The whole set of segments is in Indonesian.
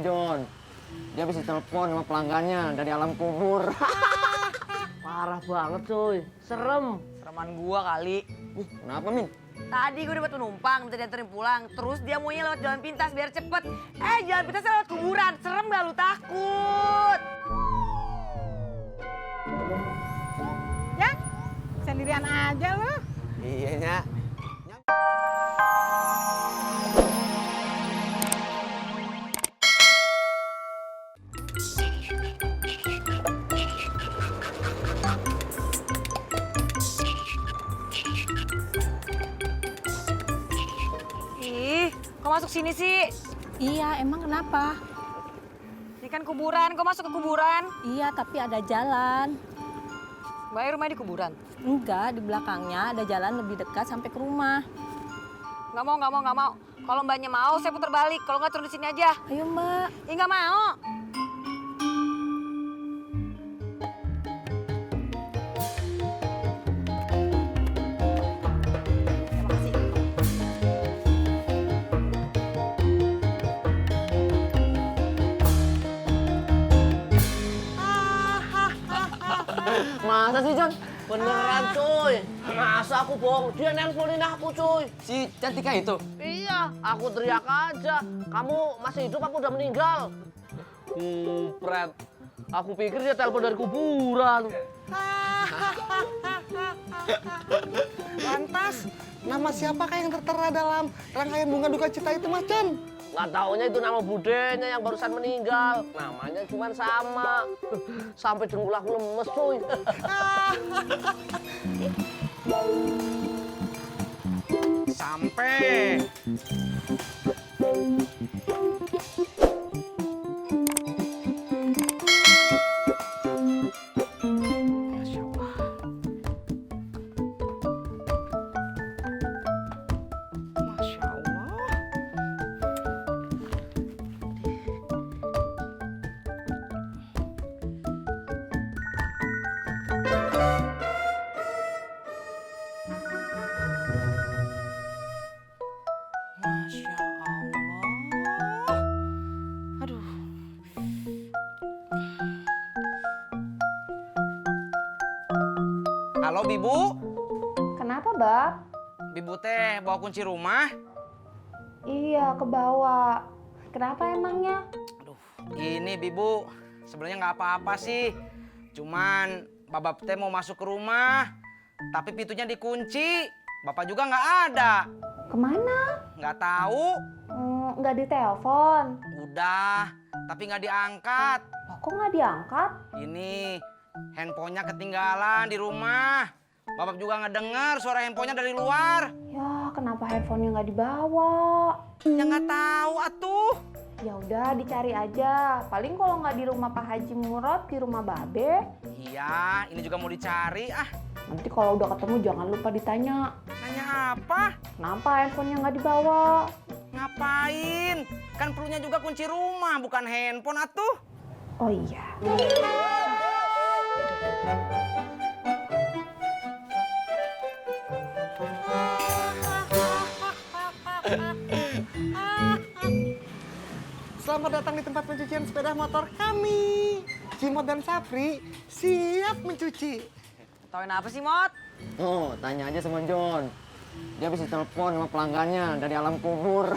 John. Dia bisa telepon sama pelanggannya dari alam kubur. Parah banget cuy, serem. Sereman gua kali. Kenapa, Min? Tadi gue dapat penumpang, minta dianterin pulang. Terus dia maunya lewat jalan pintas biar cepet. Jalan pintasnya lewat kuburan. Serem gak lu takut? Ya, sendirian aja lu. Iya, Nya. Ih, kok masuk sini sih? Iya, emang kenapa? Ini kan kuburan, kok masuk ke kuburan? Iya, tapi ada jalan. Mbak rumahnya di kuburan? Enggak, di belakangnya ada jalan lebih dekat sampai ke rumah. Nggak mau. Kalau mbaknya mau, saya putar balik. Kalau nggak turun di sini aja. Ayo mbak. Ih, nggak mau. Terima kasih. Masa sih John? Beneran cuy. Masa aku bohong? Dia nelponin aku cuy. Si Cantika itu? Iya, aku teriak aja. Kamu masih hidup apa udah meninggal? Pret. Aku pikir dia telepon dari kuburan. Lantas, nama siapakah yang tertera dalam rangkaian bunga duka cita itu, Mas John? Nggak taunya itu nama budenya yang barusan meninggal. Namanya cuma sama. Sampai dengkul aku lemes, cuy. Sampai. Masya Allah. Masya Allah. Masya Allah. Aduh. Halo, Bibu. Kenapa, Bab? Bibu teh bawa kunci rumah. Iya, ke bawah. Kenapa emangnya? Aduh, ini Bibu. Sebenarnya nggak apa-apa sih. Cuman Babab teh mau masuk ke rumah, tapi pintunya dikunci. Bapak juga nggak ada. Kemana? Nggak tahu. Nggak ditelepon. Udah, tapi nggak diangkat. Loh, kok nggak diangkat? Ini handphonenya ketinggalan di rumah. Bapak juga ngedenger suara handphonenya dari luar. Ya, kenapa handphonenya nggak dibawa? Ya nggak tahu atuh. Ya udah, dicari aja. Paling kalau nggak di rumah Pak Haji Murad, di rumah Babe. Iya, ini juga mau dicari. Ah, Nanti kalau udah ketemu jangan lupa ditanya. nanya apa? Kenapa handphonenya nggak dibawa? Ngapain? Kan perlunya juga kunci rumah, bukan handphone atuh. Oh iya. Selamat datang di tempat pencucian sepeda motor kami. Cimot dan Sapri siap mencuci. Tauin apa sih, Mot? Oh, tanya aja sama John. Dia bisa telepon sama pelanggannya dari alam kubur.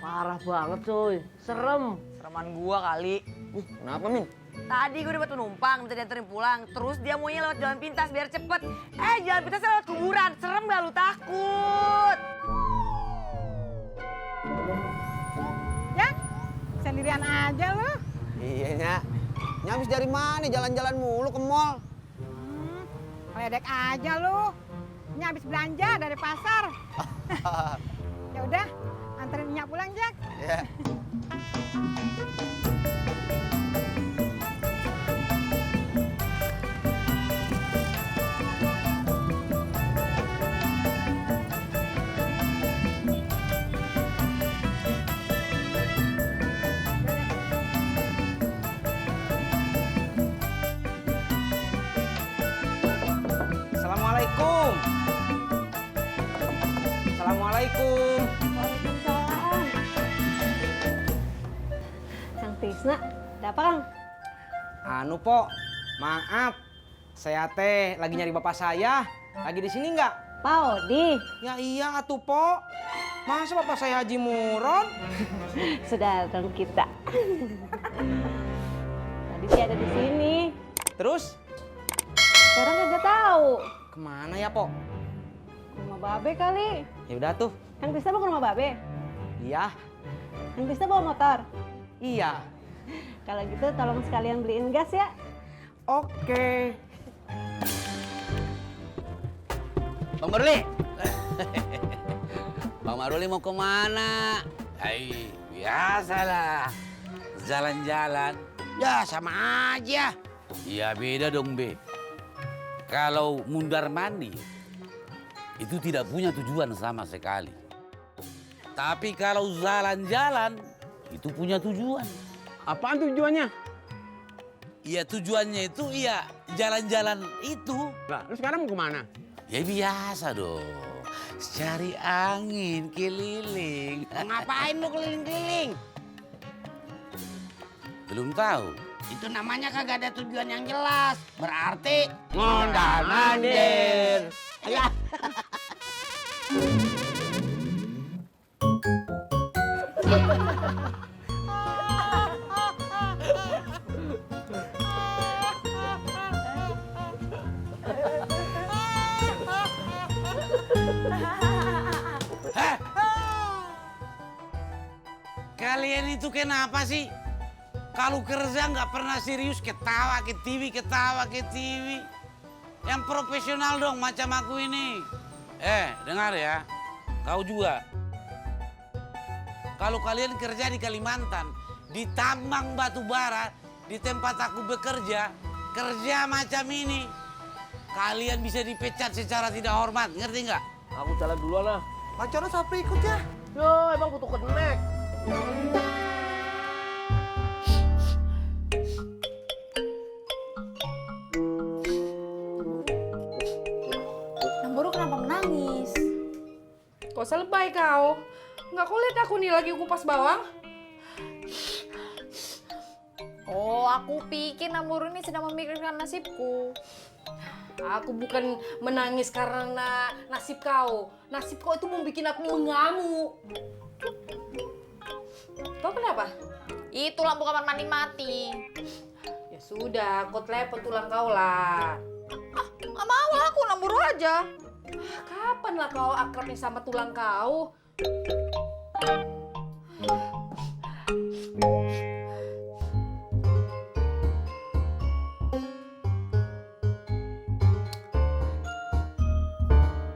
Parah banget cuy, serem. Sereman gua kali. Kenapa, Min? Tadi gue dapat penumpang, minta dianterin pulang. Terus dia maunya lewat jalan pintas biar cepet. Jalan pintasnya lewat kuburan. Serem gak lu takut? Ya, sendirian aja lu. Iya, Nya. Nya habis dari mana? Jalan-jalan mulu ke mall. Ledek aja lu. Ini habis belanja dari pasar. Ya udah, anterin Nya pulang, Jak. Ya. Assalamualaikum. Assalamualaikum. Waalaikumsalam. Tisna, ada apa Kang? Anu, Pok. Maaf. Saya teh lagi nyari bapak saya. Lagi di sini nggak? Pak Odi. Ya iya atuh, Pok. Masa bapak saya Haji Murad? Sudah datang kita. Tadi sih ada di sini. Terus Sekarang kagak tahu. kemana ya, Pok? Ke rumah Babe kali. Ya udah tuh. Kang Tisna mau ke rumah Babe? Iya. Kang Tisna bawa motor? Iya. Kalau gitu tolong sekalian beliin gas ya. Oke. Bang Maruli. Bang Maruli mau kemana? Hai, biasalah. Jalan-jalan. Ya sama aja. Ya beda dong, Be. Kalau mundar mandir, itu tidak punya tujuan sama sekali. Tapi kalau jalan-jalan, itu punya tujuan. Apaan tujuannya? Ya tujuannya itu ya jalan-jalan itu. Lah, lu sekarang mau kemana? Ya biasa dong, cari angin keliling. Ngapain lu keliling-keliling? Belum tahu. Itu namanya kagak ada tujuan yang jelas. Berarti Mondar-mandir. Ayo. Hah? Kalian itu kenapa sih? Kalau kerja nggak pernah serius, ketawa ke TV, ketawa ke TV. Yang profesional dong macam aku ini. Dengar ya, kau juga. Kalau kalian kerja di Kalimantan, di tambang batu bara, di tempat aku bekerja, kerja macam ini, kalian bisa dipecat secara tidak hormat, ngerti nggak? Aku jalan duluan lah. Pacarnya Sapri ikut ya? Yo, emang butuh kenek. Namburu kenapa menangis? Kok selebay kau? Nggak kau lihat aku nih lagi kupas bawang? Oh, aku pikir Namburu ini sedang memikirkan nasibku. Aku bukan menangis karena nasib kau. Nasib kau itu membuat aku mengamuk. Kau kenapa? Itu lampu kamar mandi mati. Ya sudah, kau telepon tulang kau lah. Nggak mau lah, aku Namburu aja. Kapan lah kau akrabnya sama tulang kau?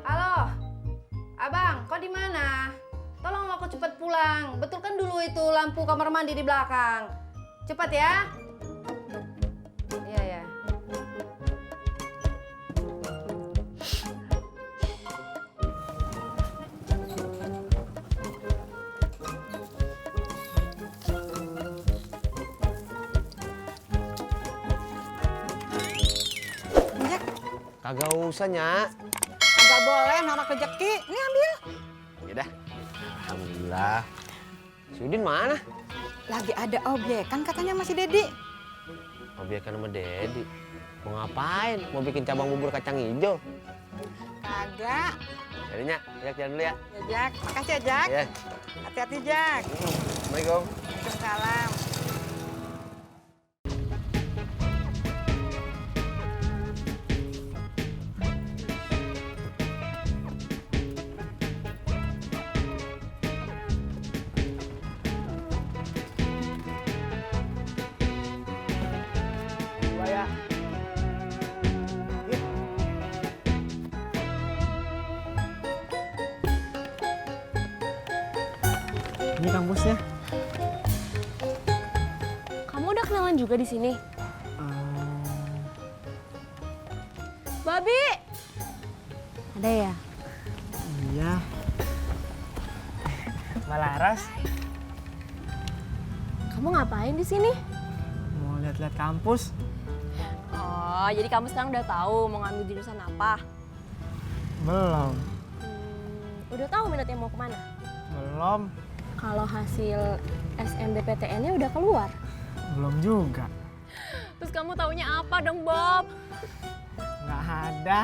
Halo, abang, kau di mana? Tolong aku cepat pulang. Betulkan dulu itu lampu kamar mandi di belakang. Cepat ya. Iya ya. Kagak usah, Nyak. Kagak boleh nolak rezeki. Ini ambil. Yaudah. Alhamdulillah. Si Udin mana? Lagi ada obyekan katanya masih Dedi. Obyekan sama Dedi. Mau ngapain? Mau bikin cabang bubur kacang hijau? Kagak. Jadi, Nyak, Jak jalan dulu ya. Ya Jak, makasih ya Jak. Iya. Hati-hati Jak. Assalamualaikum. Waalaikumsalam. Ya. Ini kampusnya. Kamu udah kenalan juga di sini? Babi! Ada ya? Iya. Malaras, Kamu ngapain di sini? mau lihat-lihat kampus. Oh, jadi kamu sekarang udah tahu mau ngambil jurusan apa? Belum. Udah tahu minatnya mau kemana? Belum. Kalau hasil SNBPTN-nya udah keluar? Belum juga. Terus kamu taunya apa dong, Bob? Nggak ada.